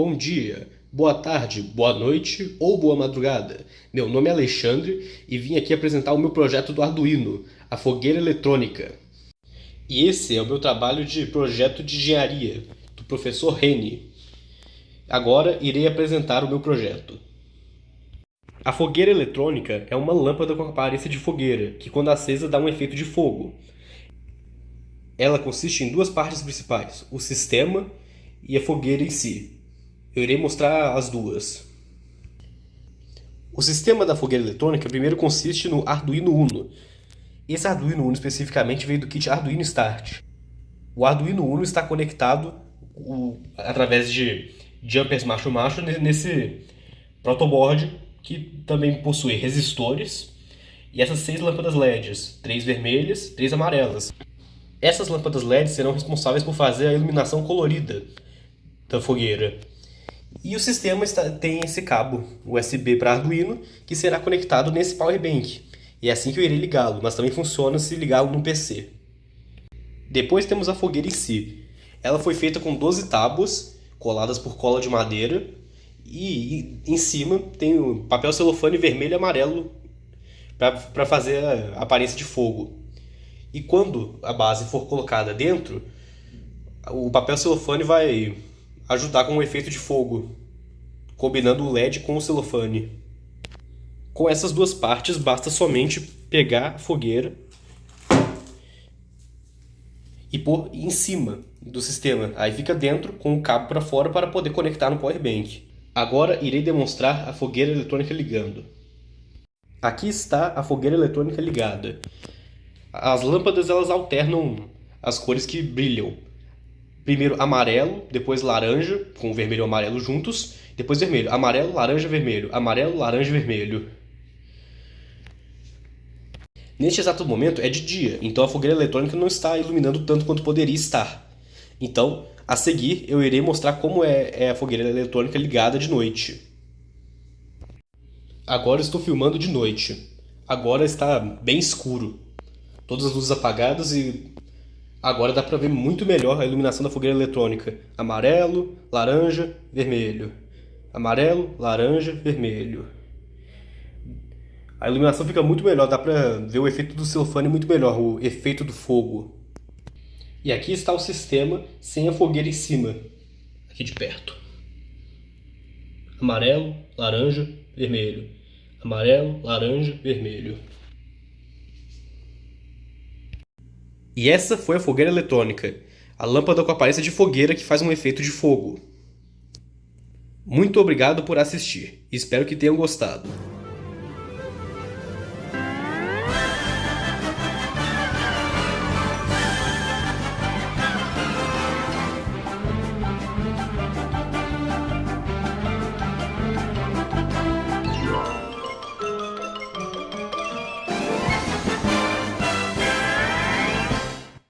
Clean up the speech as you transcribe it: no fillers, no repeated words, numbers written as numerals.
Bom dia, boa tarde, boa noite ou boa madrugada. Meu nome é Alexandre e vim aqui apresentar o meu projeto do Arduino, a fogueira eletrônica. E esse é o meu trabalho de projeto de engenharia, do professor Reni. Agora irei apresentar o meu projeto. A fogueira eletrônica é uma lâmpada com aparência de fogueira, que quando acesa dá um efeito de fogo. Ela consiste em duas partes principais, o sistema e a fogueira em si. Eu irei mostrar as duas. O sistema da fogueira eletrônica primeiro consiste no Arduino Uno. Esse Arduino Uno especificamente veio do kit Arduino Start. O Arduino Uno está conectado através de jumpers macho-macho nesse protoboard, que também possui resistores e essas 6 lâmpadas LEDs, 3 vermelhas, 3 amarelas. Essas lâmpadas LEDs serão responsáveis por fazer a iluminação colorida da fogueira. E o sistema tem esse cabo USB para Arduino que será conectado nesse power bank. E é assim que eu irei ligá-lo, mas também funciona se ligá-lo no PC. Depois temos a fogueira em si. Ela foi feita com 12 tábuas coladas por cola de madeira e em cima tem o papel celofane vermelho e amarelo para fazer a aparência de fogo. E quando a base for colocada dentro, o papel celofane vai ajudar com o efeito de fogo, combinando o LED com o celofane. Com essas duas partes, basta somente pegar a fogueira e pôr em cima do sistema. Aí fica dentro com o cabo para fora para poder conectar no power bank. Agora irei demonstrar a fogueira eletrônica ligando. Aqui está a fogueira eletrônica ligada. As lâmpadas elas alternam as cores que brilham. Primeiro amarelo, depois laranja, com o vermelho e o amarelo juntos, depois vermelho, amarelo, laranja, vermelho, amarelo, laranja, vermelho. Neste exato momento é de dia, então a fogueira eletrônica não está iluminando tanto quanto poderia estar. Então, a seguir, eu irei mostrar como é a fogueira eletrônica ligada de noite. Agora estou filmando de noite. Agora está bem escuro. Todas as luzes apagadas e agora dá para ver muito melhor a iluminação da fogueira eletrônica. Amarelo, laranja, vermelho. Amarelo, laranja, vermelho. A iluminação fica muito melhor, dá para ver o efeito do celofane muito melhor, o efeito do fogo. E aqui está o sistema sem a fogueira em cima, aqui de perto. Amarelo, laranja, vermelho. Amarelo, laranja, vermelho. E essa foi a fogueira eletrônica, a lâmpada com aparência de fogueira que faz um efeito de fogo. Muito obrigado por assistir, espero que tenham gostado.